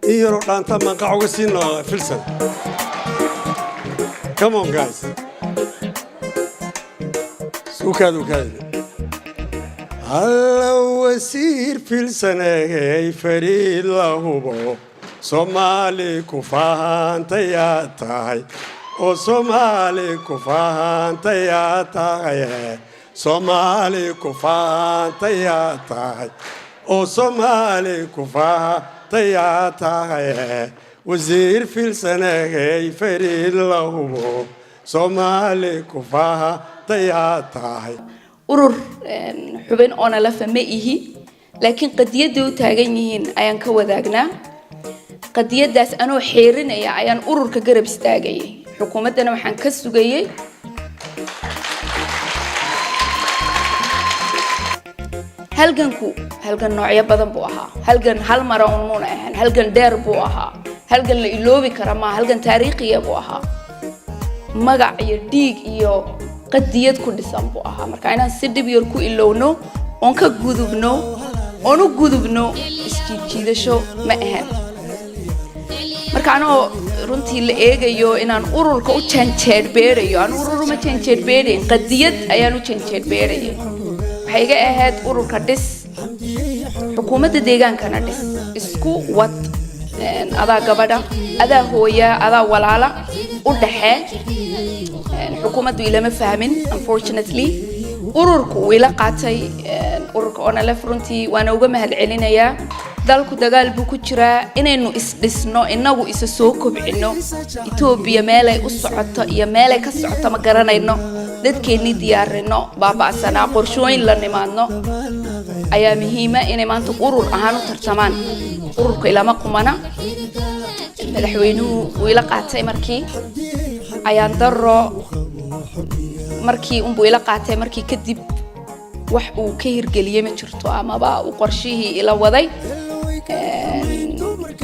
يورو دانتا من قاعو سينو فلسن. Come on guys. سوكادو كاد. هلا وسير فلسن فريد لهوبو. Somali kufaan tayatay, o Somali kufaan tayatay, Somali kufaan tayatay, o Somali kufaan tayatay. Wazir fil sanagay farid lahubo, Somali kufaan tayatay. urur xubin oo la fahmay laakiin qadiyadu taagan yihiin ayaan ka wadaagnaa qadiyadaas anoo xeerinaya ayaan ururka garab istaagay xukuumadana waxaan ka sugayay halgan noocyo badan buu ahaa halgan hal mar oo muuna ahaan halgan dheer buu ahaa halgan la iloobi kara ma halgan taariikhiya buu ahaa magac iyo dhiig iyo qadiyad ku dhisan buu ahaa marka inaan si dib yar ku ilowno oo ka gudubno oo u gudubno isjiidasho ma ahan marka anoo runtii la eegayo inaan ururka u janjeed beerayo aan ururuma janjeed beerin qadiyad ayaan u janjeed beerayo waxay iga ahayd ururka dhis xukuumadda deegaankana dhis isku wad adaa gabadha adaa hooya adaa walaala u dhaxee xukuumaddu ilama fahmin unfortunately ururku ila qaatay ururka ona la runtii waana uga mahadcelinayaa dalku dagaal buu ku jiraa inaynu isdhisno inagu isa soo kobcino Itoobiya meelay u socoto iyo meelay ka socoto ma garanayno dadkeennii diyaarino baaba'sana qorshooyin la nimaadno ayaa muhiima inay maanta urur ahaan u tartamaan ururka ilama qumana madaxweynuhu ila qaatay markii ayaan daro markii buu ila qaatay markii kadib wax uu ka hirgeliyay ma jirto amaba uu qorshihii ila waday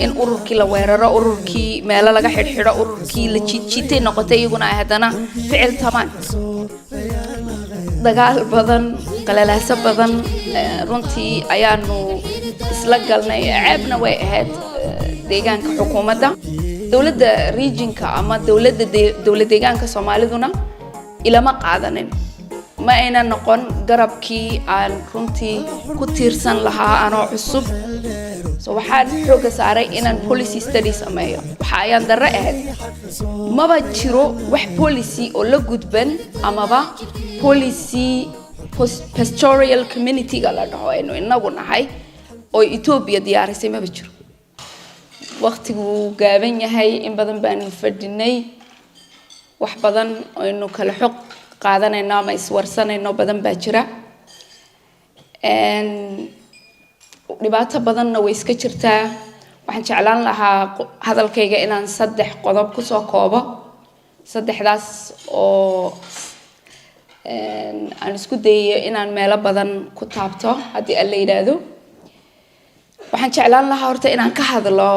in ururkii la weeraro ururkii meelo laga xidhxidho ururkii la jiitay noqotay iyaguna ay hadana ficil tamaan dagaal badan qalalaasa badan runtii ayaanu isla galnay ceebna way ahayd deegaanka xukuumadda dawladda regionka ama dawladda deegaanka Soomaaliduna ilama qaadanin ma ayna noqon garabkii aan runtii ku tiirsan lahaa anoo cusub so waxaan xooga saaray inaan policy study sameeyo waxa ayaan darro ahayd maba jiro wax policy oo la gudban amaba policy pastoral community ga la dhaho inagu nahay oo Itoobiya diyaarisay maba jiro waqtigu gaaban yahay in badan baan fadhinay wax badan oo inuu kala xog qaadanayna ama iswarsanayno badan baa jira dhibaato badanna way iska jirtaa waxaan jeclaan lahaa hadalkayga inaan 3 qodob ku soo koobo 3daas oo aan isku dayayo inaan meelo badan ku taabto hadii alla yiraahdo waxaan jeclaan lahaa horta inaan ka hadlo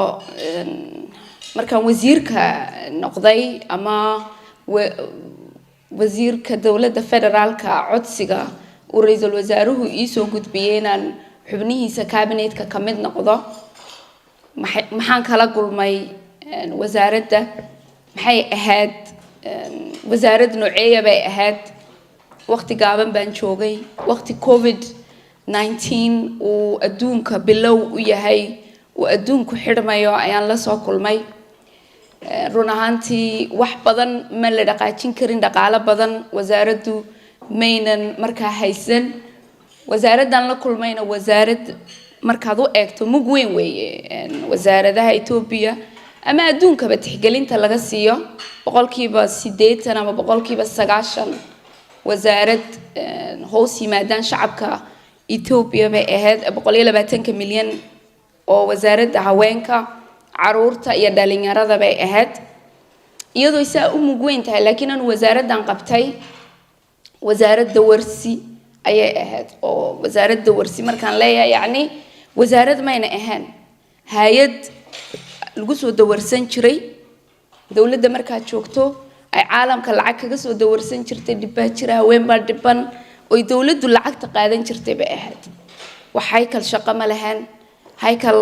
markaan wasiirka noqday ama wasiirka dawladda federaalka codsiga uu ra'iisul wasaaruhu ii soo gudbiyay inaan xubnihiisa cabinetka ka mid noqdo maxaan kala kulmay wasaaradda maxay ahayd wasaarad nooceeya bay ahayd waqti gaaban baan joogay waqti covid-19 uu adduunka bilow u yahay uu adduunku xidhmayo ayaan la soo kulmay run ahaantii wax badan ma la dhaqaajin karin dhaqaale badan wasaaraddu maynan markaa haysan wasaaraddan la kulmayna wasaarad markaad u eegto mug weyn weeye wasaaradaha Itoobiya ama adduunkaba tixgelinta laga siiyo 80% ama 90% wasaarad hoos yimaadaan shacabka Itoobiya bay ahayd 120 milyan oo wasaaradda haweenka caruurta iyo dhalinyarada bay ahayd iyadoo isaa u mug weyn tahay laakiin aan wasaaraddan qabtay wasaaradda warsi ayay ahayd oo wasaaradda warsi markaan leeyahay yani wasaarad mayna ahaan hay'ad lagu soo dawarsan jiray dawladda markaa joogto ay caalamka lacag kaga soo dawarsan jirtay dibaa jira haween baa dhiban oo dawladdu lacagta qaadan jirtay bay ahayd وحيكل شقة ملهن هيكل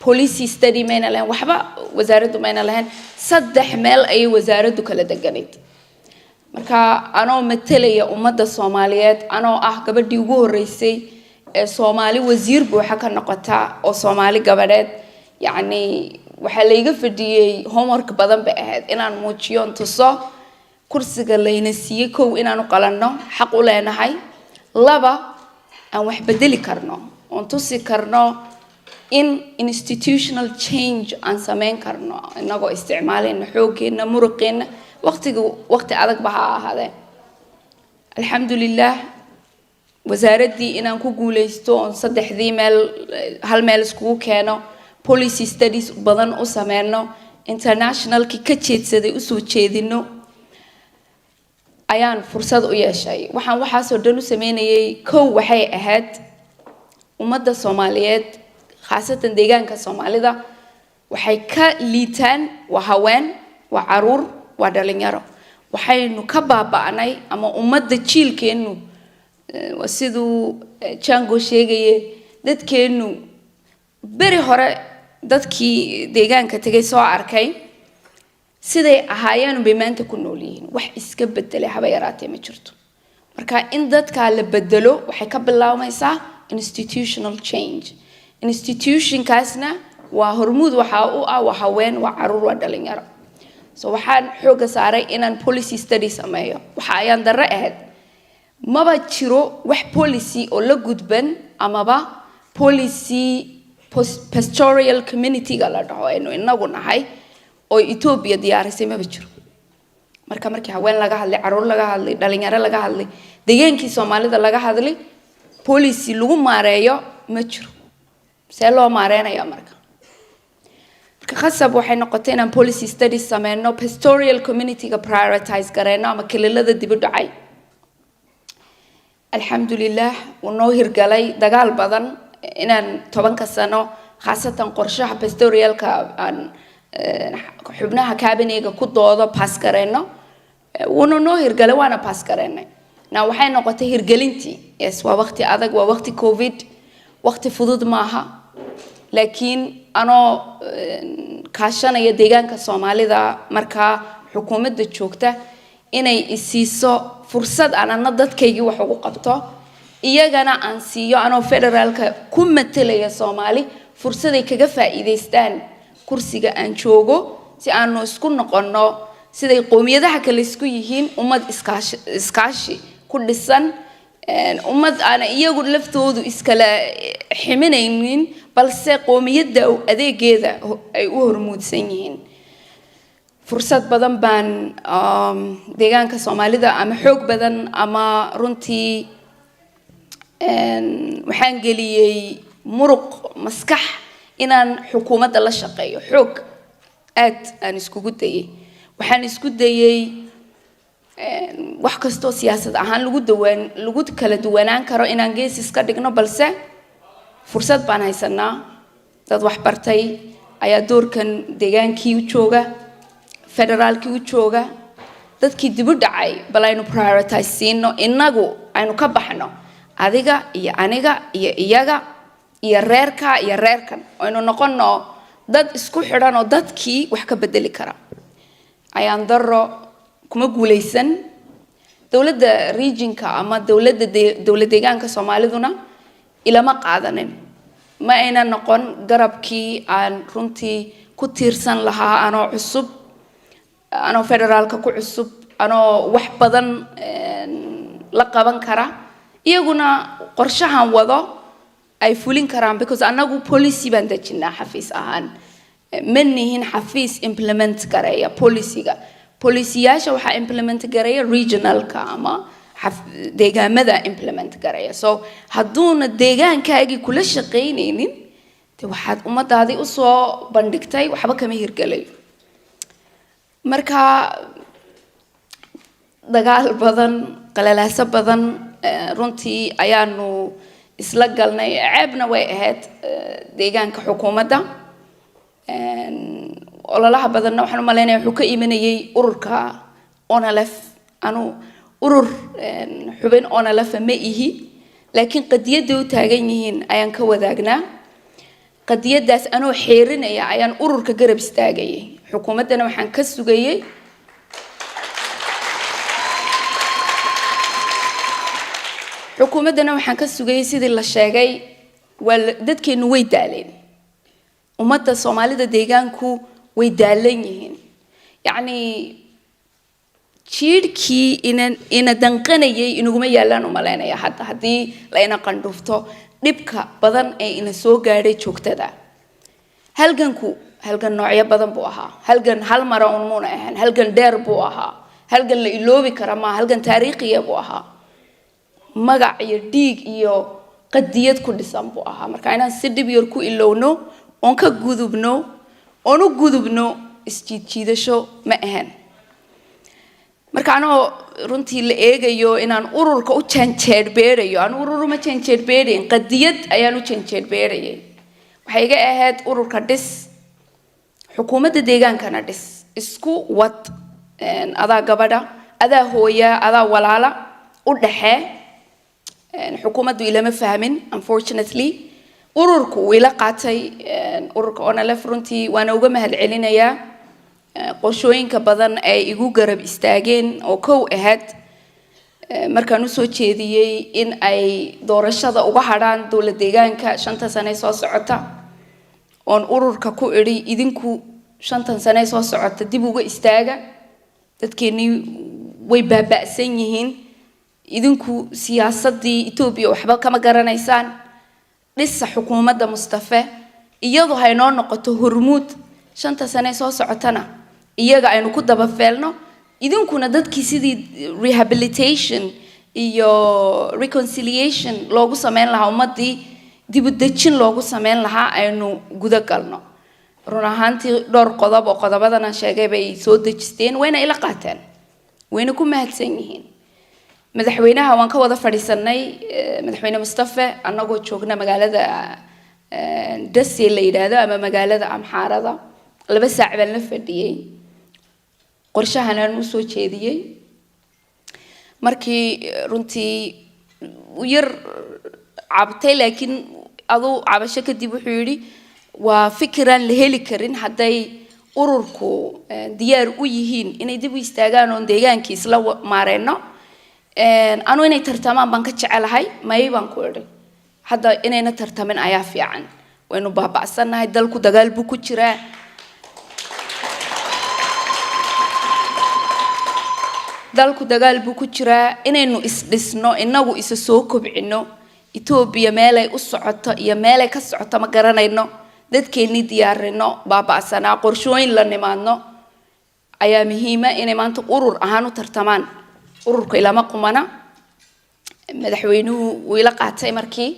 policy study ماينا لهن وحبا وزارة ماينا لهن صدح ميل أي وزارة كلا دقنيت marka anoo matalaya ummadda Soomaaliyeed anoo gabadhii ugu horeysay ee Soomaali wasiir buuxa ka noqota oo Soomaali gabadeed yani waxa la iga fadhiyay homework badan ba ahayd inaan muujiyo tuso kursiga layna siiyay kow inaan u qalanno xaq u leenahay laba aan wax bedeli karno oo tusi karno in institutional change aan sameyn karno inagoo isticmaalayna xooggeena muruqeena وقت أدق بها هذا الحمد لله وزارتي إن أنكو جوليستون صدق ذي هالمال سكو كانوا policy studies بدن أسمعنا international كتشيت سدي أسوي تشيدينه أيان فرصة ويا شيء وحنا صدقنا سميني كو وحي أحد ومدة الصوماليات خاصة ديجان كصومالي ده وحي كليتان وهوان وعرور ودلنيارو waxaynu ka baabaanay ama ummadda jiilkeenu sidoo Chango sheegay dadkeenu bari hore dadkii deegaanka tagay soo arkay siday ahaayeen bimaanta ku noolyihiin wax iska bedelay haba yaraatee ma jirto marka in dadka la bedelo waxay ka bilaabmaysaa institutional change institution kaasna waa hormuud waxa uu haween waa caruur waa dhalinyaro so waxaan xooga saaray inaan policy studies sameeyo waxa ayaan darro ahayd maba jiro wax policy oo la gudban amaba policy pastoral community la dhaho inagu nahay oo Ethiopia diyaarisay maba jiro markii haween laga hadlay caruur laga hadlay dhalinyaro laga hadlay deegaankii Soomaalida laga hadlay policy lagu maareeyo ma jiro see loo maareeyo marka خاصة بوحنا قتينا policy studies سمعنا pastoral community ka prioritize قرينا ما كل هذا دبودعي الحمد لله ونوهر قلي دجال بدن إن طبعا كسنة خاصة قرشها pastoral كان حبناها كابيني كقطة هذا باس قرينا ونوهر قلي وانا باس قرينا نوحنا قتير قلنتي يس ووقت أذق ووقت كوفيد وقت فضود معها لكن أنا كاشنا يديجان كصوماليدا مركا حكومة الشوكتة إني إسيسو فرصة أنا نضت كي وحقوق قبطه إيجانا أنسيو أنا فيدرال كم مثلي يا صومالي فرصة كجفة إذا استان كرسي أنشوجو سي أنو سكون نقولنا سيد قومية ده حكى لسكويهين أمد إسكاشي كل سنة أمد أنا يقول لفتود إسكلا حمينين بس قومية ده أدي كذا أي أهرمود سنين فرصة بدن بان ديجان كصومالي ده أم حوق بدن أما رنتي وحنجلي مرق مسكح إن حكومة الله شقي حوق أن يسكوت دي وحن يسكوت دي وحكستو سياسة عن لجود كلا دوانان كرو إن أنجيس يسكدقنا بلسه فرصة بان هيسنا دad wax bartay ayaa doorkan deegaankii u jooga federaalkii u jooga dadkii dib u dhacay bal aynu prioritize siino inagu aynu ka baxno adiga iyo aniga iyo iyaga iyo reerkan aynu noqono dad isku xidhan oo dadkii wax ka bedeli kara ayaan daro kuma guuleysan dawladda regionka ama dawladda deegaanka Soomaaliduna ilama qaadanin ما أنا نقول جربكي عن رنتي كتير سن لها أنا عصب أنا فدرال ككو عصب أنا وحبذن لقبان كرا يجونا قرشها وضع أي فولين كرام because أنا جو policy بندجنا حفيز أهان مني هن حفيز implement كرايا policy ياشا وح implement كرايا regional كاما deegaan mada implement garaya so haduuna deegaankaaga kula shaqeyneenin waxaad ummadaadii u soo bandhigtay waxba kama hirgalay marka dagaal badan qalalaasa badan runtii ayaanu isla galnay ceebna way ahayd deegaanka xukuumadda ololaha badanna waxaan u maleynayaa wuxuu ka imanayay ururka ONLF anu urur xubin ONLF ma ihi laakiin qadiyadda u taagan yihiin ayaan ka wadaagnaa qadiyadaas anoo xeerinaya ayaan ururka garab istaagayay xukuumaddana waxaan ka sugayay sidii la sheegay waa dadkeenu way daaleen ummadda Soomaalida deegaanku way daalan yihiin yacni jiirkii ina danqanayay inuguma yaalaan u maleynaya hadda haddii la ina qandhufto dhibka badan ee ina soo gaadhay joogtada halgan noocyo badan buu ahaa halgan hal mar oo muuna ahaan halgan dheer buu ahaa halgan la iloobi kara ma halgan taariikhiya buu ahaa magac iyo dhiig iyo qadiyad ku dhisan buu ahaa marka inaan si dib yar ku ilowno oon ka gudubno oon u gudubno isjiidjiidasho ma ahaan marka anoo runtii la eegayo inaan ururka u janjeedbeerayo aan ururuma janjeedbeerayn qadiyad ayaan u janjeedbeerayay waxay iga ahayd ururka dhis xukuumadda deegaankana dhis isku wad adaa gabadha adaa hooya adaa walaala u dhaxee xukuumaddu ilama fahmin unfortunately ururku uu ila qaatay ururka ONLF runtii waana uga mahadcelinayaa qorshooyinka badan ay igu garab istaageen oo kow ahayd markaan u soo jeediyay in ay doorashada uga hadhaan dowlad deegaanka 5 sano soo socota oon ururka ku iri idinku 5 sano soo socota dib uga istaaga dadkeeni way baaba'san yihiin idinku siyaasadii Itoobiya waxba kama garanaysaan dhisa xukuumadda Mustafa iyadoo hay noo noqoto hormuud 5 sano soo socotana iyaga aynu ku daba feelno idinkuna dadkii sidii rehabilitation iyo reconciliation loogu sameyn lahaa ummadii dib u dejin loogu sameyn lahaa aynu guda galno run ahaantii dhowr qodob oo qodobadana sheegay bay soo dejisteen wayna ila qaateen wayna ku mahadsan yihiin madaxweynaha waan ka wada fadhiisanay madaxweyne Mustafa anagoo joogna magaalada Dasi la yiraahdo ama magaalada Amxaarada 2 saac baan la fadhiyay qorshahan aan u soo jeediyay markii runtii yar cabtay laakiin adu cabasho kadib wuxuu yiri waa fikiraan la heli karin haday ururku diyaar u yihiin inay dib u istaagaan oo deegaankiis la maareeno anu inay tartamaan baan ka jecelahay may baan ku iri hadda inayna tartamin ayaa fiican waynu baaba'sanahay dalku dagaal buu ku jiraa inaynu isdhisno inagu isa soo kobcino Itoobiya meelay u socoto iyo meelay ka socoto ma garanayno dadkeeni diyaarino baaba'sana qorshooyin la nimaadno ayaa muhiim ah inay maanta urur ahaan u tartamaan ururka ilama qumana madaxweynuhu wuu ila qaatay markii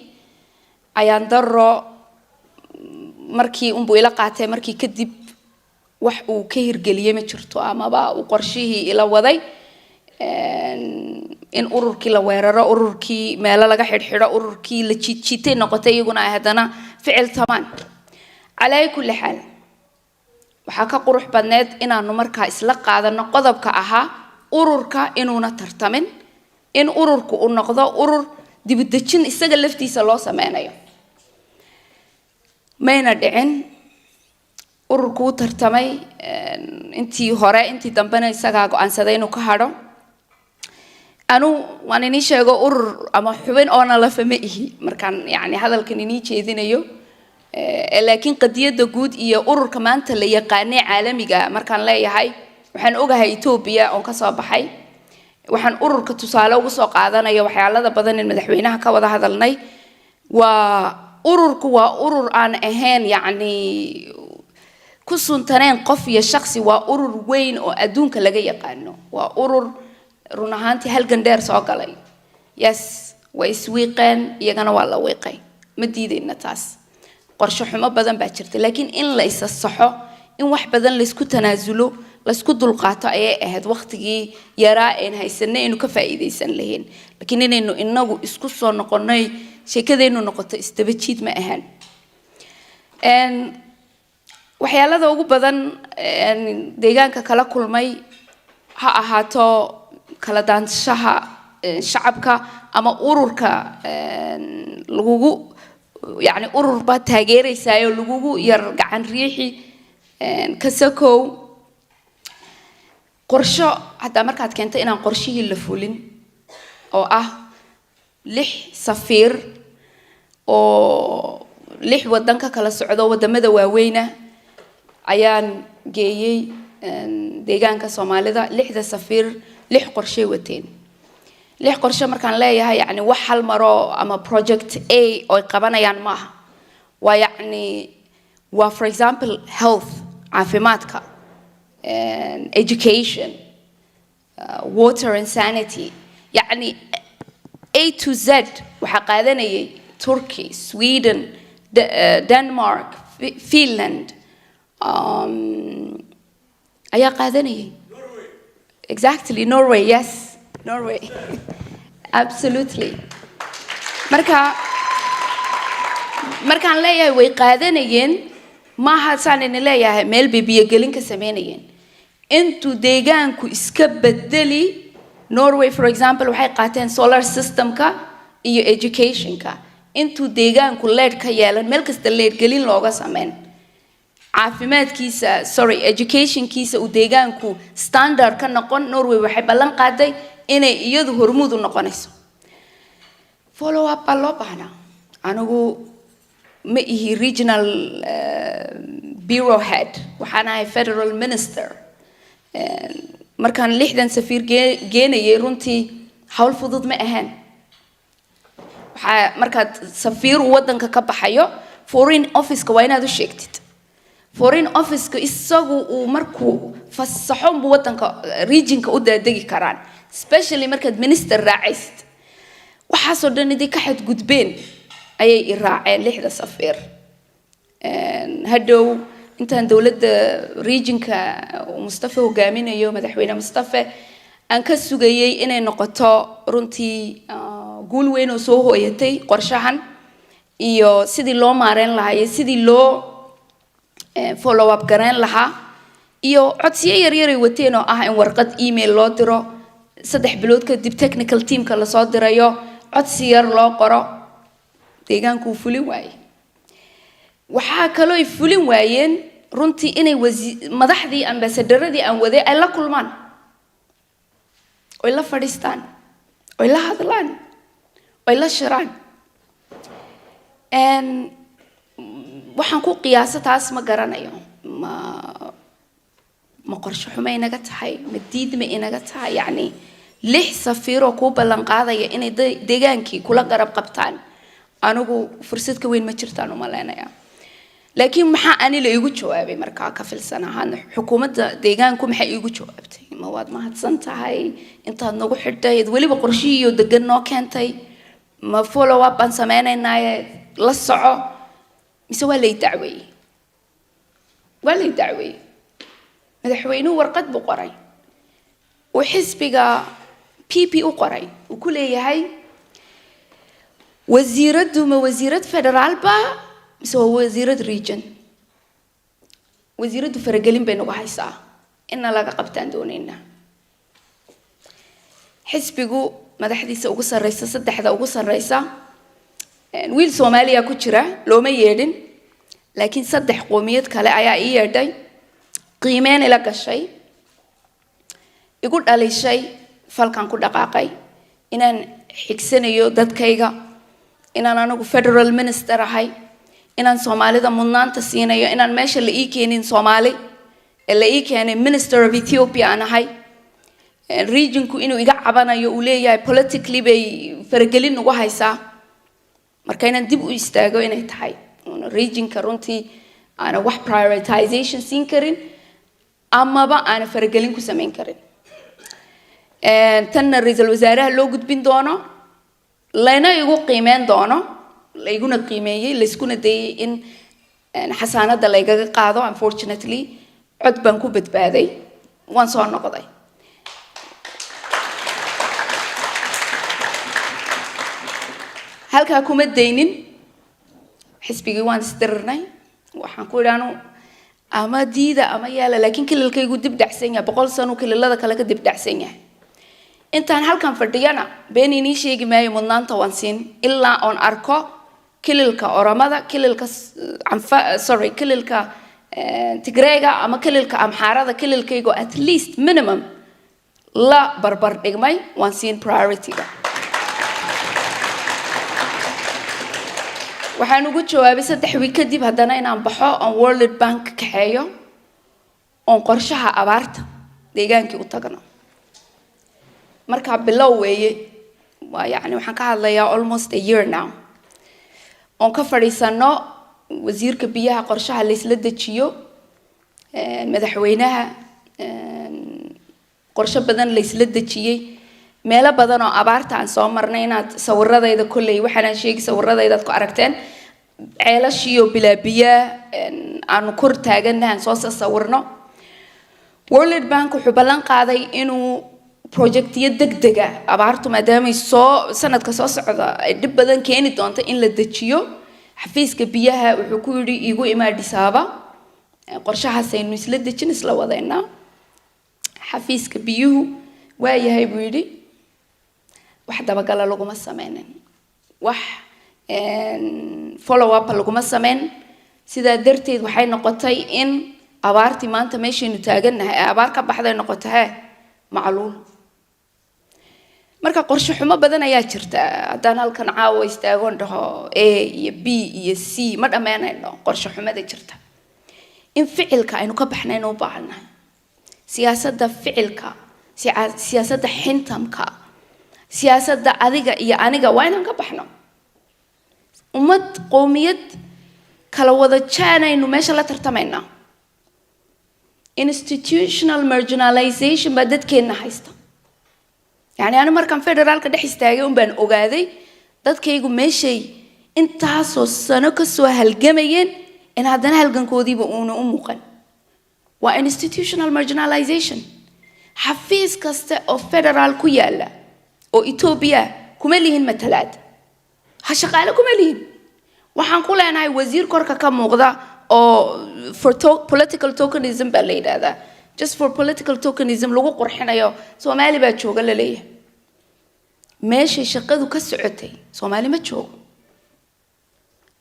ayaan daro markii uu ila qaatay markii kadib wax uu ka hirgeliyay ma jirto ama ba uu qorshihii ila waday in ururkii la weeraro ururkii meel laga xidhxidho ururkii la jiitay noqotay iyaguna ay hadana ficil tamaan calay kulli xaal waxa ka qurux badneed inaanu markaa isla qaadano qodobka ahaa ururka inuuna tartamin in ururku uu noqdo urur dib u dejin isaga laftiisa loo sameeyo mayna dhicin ururku uu tartamay intii dambena isaga go'aansaday inuu ka hadho anu waan inii sheego urur ama xubin oo la fahmay markaan yaani hadalkan inii jeedinayo laakiin qadiyada guud iyo ururka maanta la yaqaanay caalamiga markaan leeyahay waxaan ogahay Itoobiya oo ka soo baxay waxaan ururka tusaale ugu soo qaadanayo waxyaalada badan in madaxweynaha ka wada hadalnay ururku waa urur aan ahayn yaani ku suntaneen qof iyo shakhsi waa urur weyn oo adduunka laga yaqaano waa urur run ahaantii halgan dheer soo galay yes way iswiiqeen iyagana waa la wiiqay ma diidayna taas qorshe xumo badan baa jirta laakiin in la isa saxo in wax badan la isku tanaasulo la isku dulqaato ayay ahayd waqtigii yaraa ee haysanay inuu ka faa'iideysan lahayn laakiin inaynu inagu isku soo noqonay sheekadeenu noqoto istaba jiid ma ahaan waxyaalada ugu badan deegaanka kala kulmay ha ahaato kala daanshaha shacabka ama ururka lagugu يعني urur baa taageeraysayo lagugu yar gacan riixi kasakow qorsho hadda markaad keento inaan qorshihii la fulin oo ah 6 safiir oo 6 wadanka kala socdo wadamada waaweyna ayaan geeyay deegaanka Soomaalida 6 safiir 6 qorshe wateen 6 qorshe markaan leeyahay yani wax hal maro ama project A oo qabanayaan maaha waa yani waa for example health caafimaadka education water and sanity يعني A to Z waxa qaadanayay Turkey Sweden Denmark Finland ayaa qaadanayay exactly Norway yes Norway absolutely markaan leeyahay way qaadanayeen maaha saanin leeyahay meel biyo gelin ka sameynayeen intu deegaanku iska bedeli Norway for example waxay qaateen solar systemka iyo educationka intu deegaanku leed ka yeelan meel kasta leed gelin looga sameyn caafimaadkiisa educationkiisa uu deegaanku standard ka noqon Norway waxay ballan qaaday inay iyadu hormuud u noqonayso follow up loo baahna anigu ma ihi regional bureau head waxaan ahay federal minister markaan 6 safiir geenayay runtii hawl fudud ma ahaan waxa markaad safiir wadanka ka baxayo foreign office ka waa inaad u sheegtid foreign office ka isagu uu markuu fasaxo wadanka regionka u daadegi karaan especially markaad minister raacaysid waxa soo dhan idin ka xad gudbeen ayay raaceen 6 safiir hadhow intaan dawladda regionka Mustafa hogaaminayo madaxweyne Mustafa aan ka sugayay inay noqoto runtii guul weyn oo soo hooyatay qorshahan iyo sidii loo maareyn lahaa sidii loo follow up garan lahaa iyo codsiyo yar ay wateen oo ah in warqad email loo diro 3 bilood kadib technical teamka la soo dirayo codsi yar loo qoro deegaanku fulin waayay waxa kale oo ay fulin waayeen runtii inay madaxdii ambassadoradii aan waday ay la kulmaan oo la fadhiistaan oo la hadlaan oo la shiraan waxaan ku qiyaasa taas ma garanayo ma qorshe xumo inaga tahay ma diidma inaga tahay yani 6 safiir oo ku ballan qaadaya inay deegaankii kula garab qabtaan anigu fursad ka weyn ma jirtaan uma leenayaa laakiin maxaa ani la igu jawaabay markaa ka filsan ahaan xukuumadda deegaanku maxay igu jawaabtay ma waad mahadsan tahay intaad nagu xidhay waliba qorshiyo degan noo keentay ma follow up aan sameeynaa la soco mise waa lay dacway madaxweynuhu warqad buu qoray oo xisbiga PP u qoray uu ku leeyahay wasiiradu ma wasiirad federaal ba mise waa wasiirad region wasiiradu faragelin bay nagu haysaa in laga qabtaan doonayna xisbigu madaxdiisa ugu sareysa 3 ugu sareysa wiil Soomaaliya ku jira looma yeedhin laakiin 3 qoomiyad kale ayaa ii yeedhay qiimeen ila gashay igu dhalishay falkan ku dhaqaaqay inaan xigsanayo dadkayga inaan anigu federal minister ahay inaan Soomaalida mudnaanta siinayo inaan meesha la ii keenin Soomaali la ii keenay minister of Ethiopia aan ahay regionku inuu iga cabanayo uu leeyahay politically bay faragelin ugu haysaa marka inaan dib u istaago inay tahay regionka runtii aan wax prioritization siin karin amaba aan faragelin ku sameyn karin tanna ra'iisul wasaaraha loo gudbin doono lana igu qiimeen doono la iguna qiimeeyay la iskuna dayay in xasaanada la iga qaado unfortunately cod baan ku badbaaday waan soo noqday halka kuma daynin xisbigii waan istirnay waxaan ku idhaanu ama diida ama yaala laakiin kilalkaygu dib dhacsan yahay 100 sano kilalada kale ka dib dhacsan yahay intaan halkan fadhiyana been inii sheegi maayo mudnaanta waan siin ilaa oon arko kililka Oromada, kililka kililka Tigreega ama kililka Amxaarada, kililkaygo at least minimum la barbar dhigmay waan siin priority-ga. waxaan ugu jawaabay 3 week kadib haddana inaan baxo on World Bank kaxeeyo on qorshaha abaarta deegaankii u tagno. marka bilow weeye waa yani waxaan ka hadlayaa almost a year now on ka fadhiisano wasiirka biyaha qorshaha la isla dejiyo madaxweynaha qorshe badan la isla dejiyay meelo badan oo abaarta aan soo marnay inaad sawiradayda kulay waxaan sheegay sawiradayda ku aragteen ceelashiyo bilaabiya aan kor taaganahan soo sawirno. World Bank wuxuu ballan qaaday inuu projectiyo degdega abaartu maadaama soo sanadka soo socda ay dib badan keeni doonto in la dejiyo. xafiiska biyaha wuxuu ku yiri igu imaadisaaba qorshahaas aynu isla dejin isla wadaynaa. xafiiska biyuhu waa yahay buu yiri wax dabagala laguma sameeynin, wax follow up laguma sameyn. sidaa darteed waxay noqotay in abaarti maanta meeshaynu taaganahay abaar ka baxday noqotay macluul. marka qorshe xumo badan ayaa jirta haddaan halkan caawa istaagoon dhaho A iyo B iyo C ma dhammaanayno qorshe xumada jirta. in ficilka aynu ka baxnayno u baahannahay siyaasadda ficilka, siyaasadda xintamka, siyaasadda adiga iyo aniga waa inaan ka baxno. ummad qowmiyad kala wada jaanaynu meesha la tartamaynaa. institutional marginalization baa dadkeenna haysta. يعني أنا مركم فيدرال كده حستاجون بين أوجادي ده كيجو ماشي أنت حاسس سنكس وهالجميين إن هذا هالجنكودي بقونه أمقن و institutional marginalization حفيز كست أو فيدرال كيالا أو إثيوبيا كمليهن مثلات هشغاله كمليهن وحنقول أنا وزير كوركا كم مقدار أو for political tokenism بالليل هذا just for political tokenism لوجو قرحنا يا سومالي بتشوق لليه ماشي شقده كسعتي سومالي ما تشوق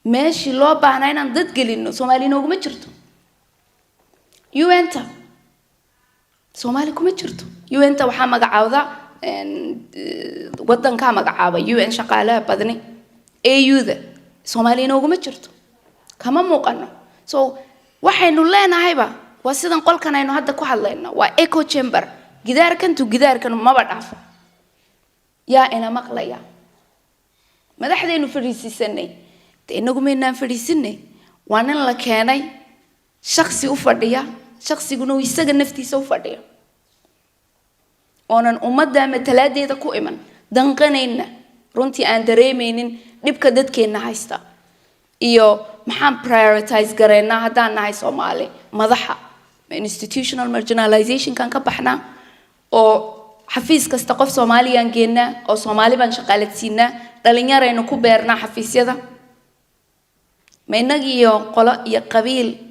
ماشي لو بعناينا ضد قلنا سومالي نوج ما تشرتو يو أنت سومالي كم تشرتو يو أنت وحما قعوضة وطن كام قعابة يو أن شقالة بدني أيو ذا سومالي نوج ما تشرتو كمان موقنا so وحين لنا هيبة وسيدنا قل كنا إنه هذا كحل لنا وإيكو تشامبر جدار كنتو جدار كانوا ما بعرف يا أنا مقليا ما ده حدا إنه فريسي سنة إنه قمنا فريسني وانا لكاني شخصي أفرديا شخصي يقولوا يسجن نفتي سوفرديا وانا أمد دام تلادي ده كوئمن دنقنين رنتي أندري منين نبكى دت كنا هايستا إيو محام prioritize قرينا هذا ناي سومالي مضحى institutional marginalization كان كبحنا أو حفيز كاستقف سومالي ينجينا أو سومالي بنشقالت سينا دلنا رأينا كبرنا حفيز يدا ما نجي يقلا يقبيل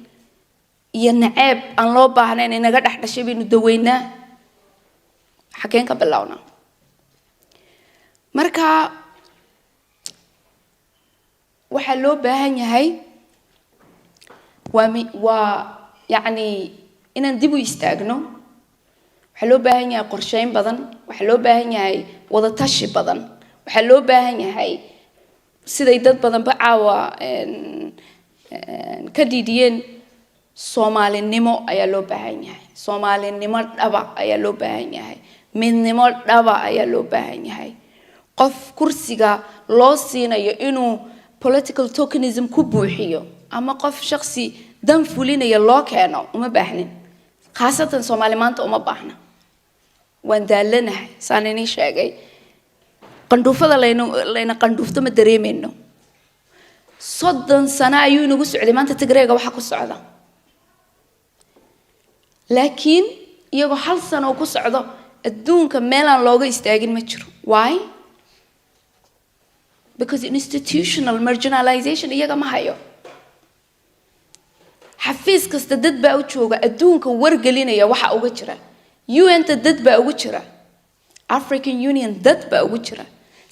ينعب أن لو بحنا إن قد إحنا شيء بندوينا حكين كبلاونا مركا وحلو بهني هاي يعني إن ندبوا يستأجنوا وحلو بهني قرشين بدن وحلو بهني وضع تشي بدن وحلو بهني هاي سيدات بدن بعوا كديدين سومالي نمو أيلو بهني هاي سومالي نمو أبا أيلو بهني هاي من نمو أبا أيلو بهني هاي قف كرسيجا لوسينا يإنه political tokenism كبوحيو أما قف شخصي دم فلين يلا كانوا وما بحنين خاصة سومالي مانت وما بحنا وندلنا سانيني شاقي قندوفة لينا قندوفة مدري منه صدّن سنة أيوه نقول سعودي مانت تقرأ وحكوا السعودة لكن يجو حال سنة وكو السعودة الدون كمالا لوجا يستاجن متشرو why because institutional marginalization iyaga ma hayo xafiis kasta dad baa u jooga adduunka wargelinaya waxa uga jira UN-ta dad baa uga jira African Union dad baa ugu jira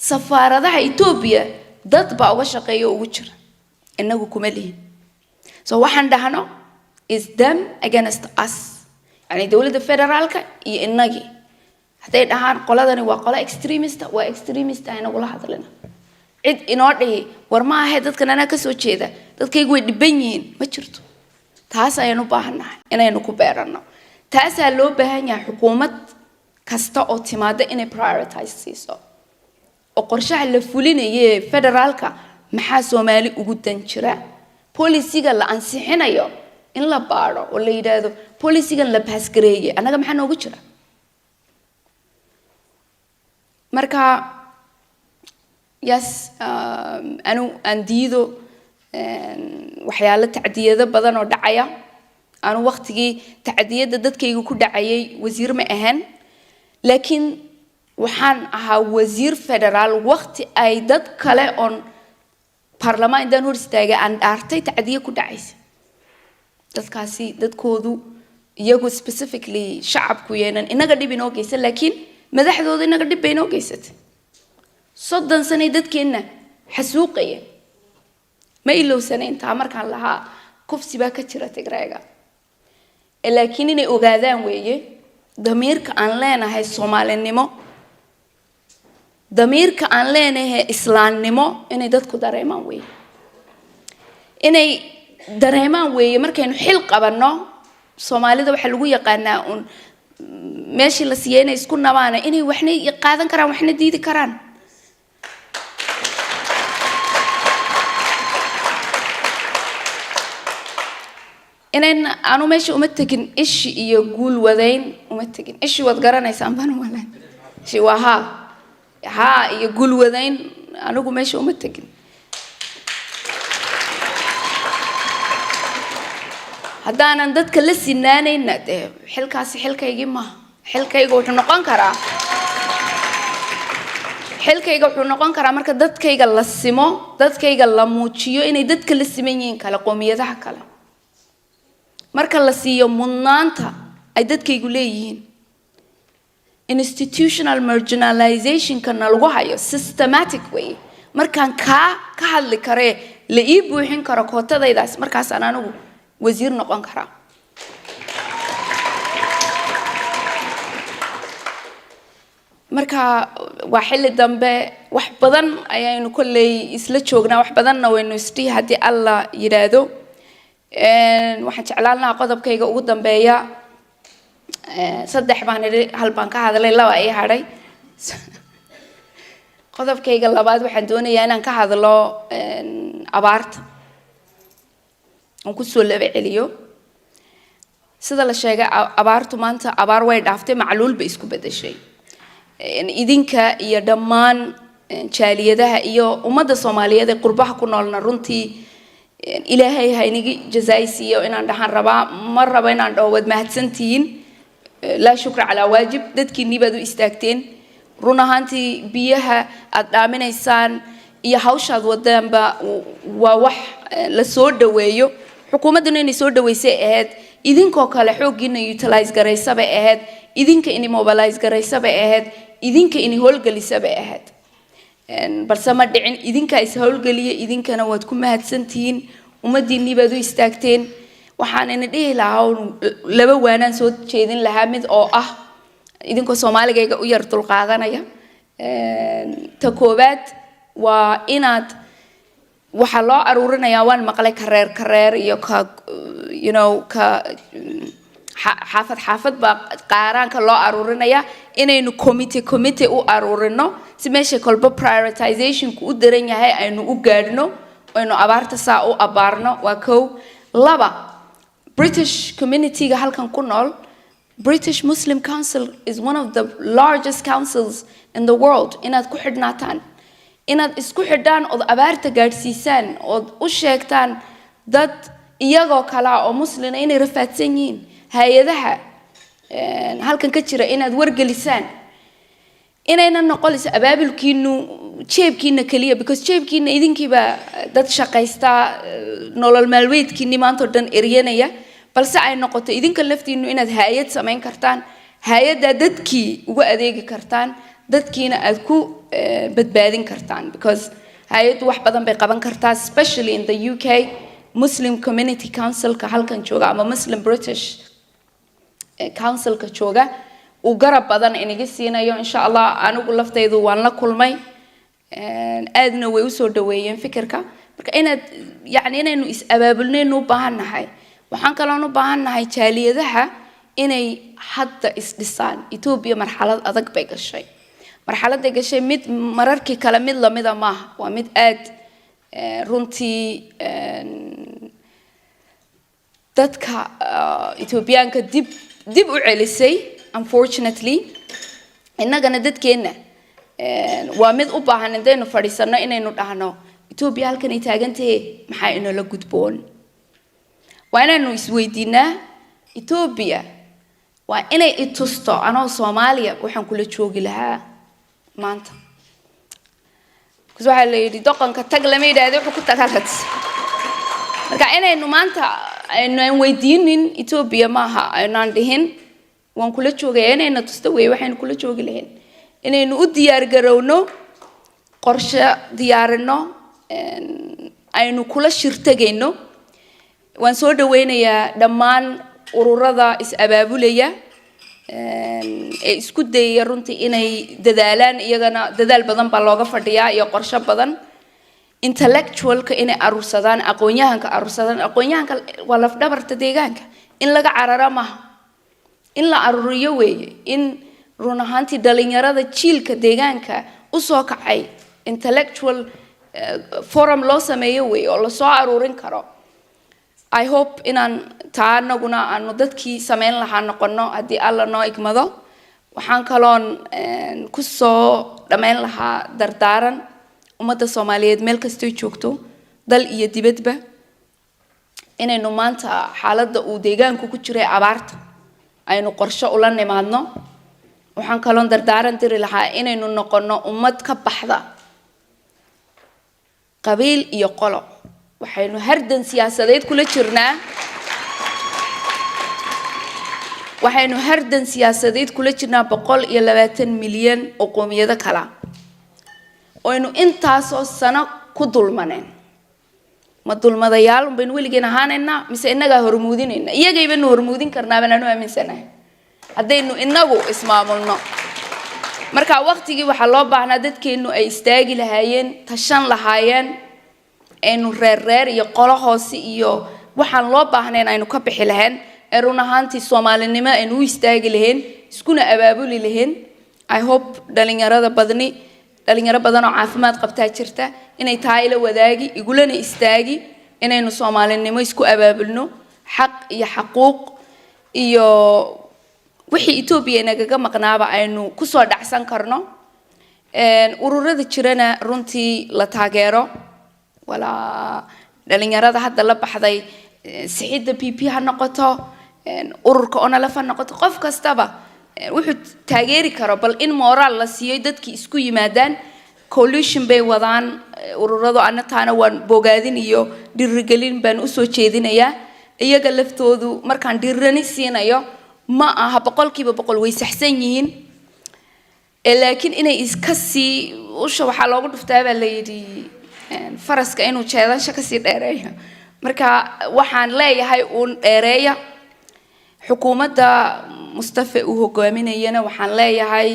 safaaradaha Ethiopia dad baa uga shaqeeyo ugu jira inagu kuma lihin so waxaan dhahno is them against us yani dawladda federaalka iyo inagi haday dhahaan qoladani waa qola extremist ayna ula hadlana cid inoo dhigi war ma aha dadkan ana ka soo jeeda dadkaygu way dhiban yihiin ma jirto taas ayaan u baahanahay inaynu ku beerano taas loo baahan yahay xukuumad kasta oo timaada inay prioritize siiso oo qorshaha la fulinayo federaalka maxaa Soomaali ugu dan jira policyga la ansixinayo in la baaro oo la yiraahdo policygan la pass gareeyay anaga maxaa noogu jira marka yes anu andiido waxyaalo tacdiyada badan oo dhacaya anu waqtigii tacdiyada dadkaygu ku dhacayay wasiir ma ahan laakiin waxaan ahaa wasiir federaal waqti ay dad kale on baarlamaanka hor istaagay aan dhaartay tacdiye ku dhacaysa dadkaasi dadkoodu iyagu specifically shacabku yeelan inaga dhib inoo geysan laakiin madaxdooda inaga dhib bay inoo geysatay 30 sano dadkeena xasuuqaya ma ilowsanayn taa markaan lahaa kufsi baa ka jira Tigrayga laakiin inay ogaadaan weeye damiirka aan leenahay Soomaalinimo damiirka aan leenahay islaamnimo inay dadku dareemaan weeye inay dareemaan weeye markaynu xil qabanno Soomaalida waxa lagu yaqaanaa un meeshii la siiyay inay isku nabaana inay waxna qaadan karaan waxna diidi karaan inaan aanu meesha uma tagin ishi iyo guul wadayn uma tagin ishi wad garanaysan baan walaan shi waha iyo guul wadayn anigu meesha uma tagin haddaanan dadka la sinaanayna xilkaasi xilkaygii ma xilkayga wuxuu noqon karaa marka dadkayga la simo dadkayga la muujiyo inay dadka la siman yihiin kala qoomiyadaha kale marka la siiyo mudnaanta ay dadkaygu leeyihiin institutional marginalization kana lagu hayo systematic way markaan ka hadli kare la ii buuxin karo kootadaydaas markaas aan anigu wasiir noqon karaa marka waa xilli dambe wax badan ayaynu kolley isla joognaa wax badanna waynu istii haddii alla yiraahdo waxaan jeclaan lahaa qodobkayga ugu dambeeya 3 baan idhi hal baan ka hadlay 2 ay hadhay qodobkayga labaad waxaan doonayaa inaan ka hadlo abaarta aan ku soo laba celiyo sida la sheegay abaartu maanta abaar way dhaaftay macluul bay isku bedeshay idinka iyo dhammaan jaaliyadaha iyo ummadda Soomaaliyeed ee qurbaha ku noolna runtii ilaahay haynigi jazaaysiyo inaan dhahan rabaa mar raba inaan dhawad mahadsantiin la shukr ala waajib dadkii nibadu istaagteen run ahaantii biyaha aad dhaaminaysaan iyo hawshaad wadaanba waa wax la soo dhaweeyo xukuumaduna inay soo dhaweysay ahayd idinkoo kale xooggiina utilize garaysaba ahayd idinka inay mobilize garaysaba ahayd idinka inay howlgelisaba ahayd balse ma dhicin idinka is howlgeliye idinkana waad ku mahadsantiin umadiinii baad u istaagteen waxaan ina dhihi lahaa 2 waanaan soo jeedin lahaa mid oo ah idinkoo Soomaaligayga u yar dulqaadanaya ta koobaad waa inaad waxa loo aruurinayaa waan maqlay kareer iyo ka ka xaafad ba qaaraanka loo aruurinaya inaynu committee u aruurino si meesha kolba prioritization ku daran yahay aynu u gaadhno aynu abaarta saa u abaarno waa koow 2 British community ga halkan ku nool British Muslim Council is one of the largest councils in the world inaad ku xidhnaataan inaad isku xidhaan oo abaarta gaadhsiisaan oo u sheegtaan dad iyagoo kala oo muslim inay rafaadsan yihiin hay'adaha halkan ka jira inaad wargelisaan inayna noqolayso abaabulkiinu jeebkiina kaliya because jeebkiina idinkiiba dad shaqaysta nolol maalmeedkiina maanta dhan eriyanaya balse ay noqoto idinka laftiinu inaad hay'ad sameyn kartaan hay'adda dadkii ugu adeegi kartaan dadkiina aad ku badbaadin kartaan because hay'addu wax badan bay qaban kartaa especially in the UK Muslim Community Council ka halkan jooga ama Muslim British Council ka jooga uu garab badan inaga siinayo insha Allah anigu laftaydu waan la kulmay aadna way u soo dhaweeyeen fikirka marka inaad inaynu is abaabulnayno u baahanahay waxaan kaloon u baahanahay jaaliyadaha inay hadda is dhisaan Ethiopia marxalad adag bay gashay marxaladda gashay mid mararkii kala mid la mid ah waa mid aad runtii dadka Ethiopiaanka dib u celisay unfortunately innagana dadkeena waa mid u baahan inaynu fadhiisano inaynu dhahno Ethiopia halkan ay taagantahay maxay inoo la gudboon waa inaynu isweydiinaa Ethiopia waa inay itusto anoo Soomaaliya waxaan kula joogi lahaa maanta waxa la yiri doqonka tag lama yiraahdo wuxuu ku tagalat marka inaynu maanta aynu weydiinin Ethiopia maaha aynaan dhihin waan kula joogay inayna tusto way waxaan kula joogi lahayn inaynu u diyaar garowno qorshe diyaarino aynu kula shirtageyno waan soo dhaweynayaa dhammaan ururada is abaabulaya isku dayay runtii inay dadaalaan iyagana dadaal badan baa looga fadhiyaa iyo qorshe badan intellectualka inay arursadaan aqoonyahanka waa laf dhabarta deegaanka in laga carara ma in la aruriyo weeye in run ahaantii dhalinyarada jiilka deegaanka u soo kacay intellectual forum loo sameeyo weeye oo la soo aruurin karo I hope inaan taanaguna aanu dadkii sameyn lahaa noqono hadii alla noo igmado waxaan kaloon ku soo dhameyn lahaa dardaaran ummadda Soomaaliyeed meel kastoo joogto dal iyo dibadba inaynu maanta xaaladda uu deegaanku ku jiray abaarta aynu qorshe ula nimaadno waxaan kaloon dardaaran diri lahaa inaynu noqono ummad ka baxda qabiil iyo qolo waxaynu hardan siyaasadeed kula jirnaa waxaynu hardan siyaasadeed kula jirnaa 120 milyan oo qoomiyado kala oo intaas oo sano ku dulmaneen ma dulmadayaal baynu weligeena ahaanayna mise inaga hormuudinayna iyagayba hormuudin karnaa baan aanu aaminsanahay hadaynu inagu ismaamulno marka waqtigii waxa loo baahnaa dadkeenu ay istaagi lahaayeen tashan lahaayeen aynu reer iyo qolo hoose iyo waxaan loo baahneen aynu ka bixi lahayn run ahaantii Soomaalinimo aynu u istaagi lahayn iskuna abaabuli lahayn I hope dhalinyarada badan oo caafimaad qabtaa jirta inay tahay la wadaagi igulana istaagi inaynu Soomaalinimo isku abaabulno xaq iyo xaquuq iyo wixii Ethiopia inaga maqnaaba aynu ku soo dhacsan karno ururada jirana runtii la taageero wala dhalinyarada hadda la baxday sixida PP ha noqoto ururka ona la fan noqoto qof kastaba wuxuu taageeri karo bal in moral la siiyo dadkii isku yimaadaan coalition bay wadaan ururadu anataana waan bogaadin iyo dhirigelin baan u soo jeedinayaa iyaga laftoodu markaan dhirani siinayo ma aha 100% way saxsan yihiin laakiin inay iska sii usha waxa loogu dhuftaa baa la yiri faraska inuu jeedasho ka sii dheereeyo marka waxaan leeyahay uu dheereeya xukuumadda Mustafa uu hogaaminayna waxaan leeyahay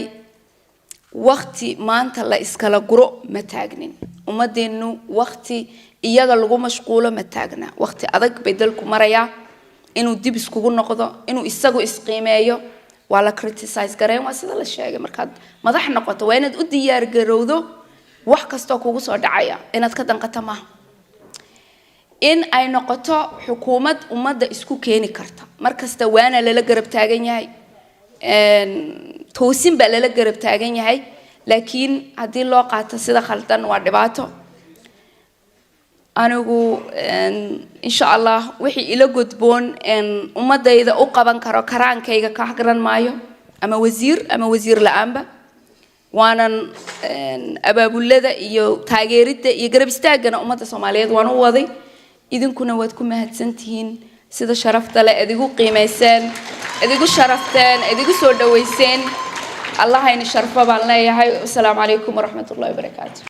waqti maanta la iskala guro ma taagnin ummadeenu waqti iyaga lagu mashquulo ma taagna waqti adag bay dalku maraya inuu dib iskugu noqdo inuu isagu isqiimeeyo waa la criticize gareen waa sida la sheegay marka madax noqoto waa inaad u diyaar garowdo wax kasto kugu soo dhacaya inaad ka danqato ma in ay noqoto xukuumad ummadda isku keeni karta markasta waana la garab taagan yahay toosin baa la garab taagan yahay laakiin hadii loo qaato sida khaldan waa dhibaato anigu insha Allah wixii ila gudboon ummadayda u qaban karo karaankayga ka garan maayo ama wasiir la'aanba waanan abaabulada iyo taageerida iyo garab istaagana ummadda Soomaaliyeed waan u waday idinkuna waad ku mahadsantihiin sida sharafta leh adigu qiimeyseen idigu sharafteen idigu soo dhaweyseen الله هين الشرفة بالله يا هاي السلام عليكم ورحمة الله وبركاته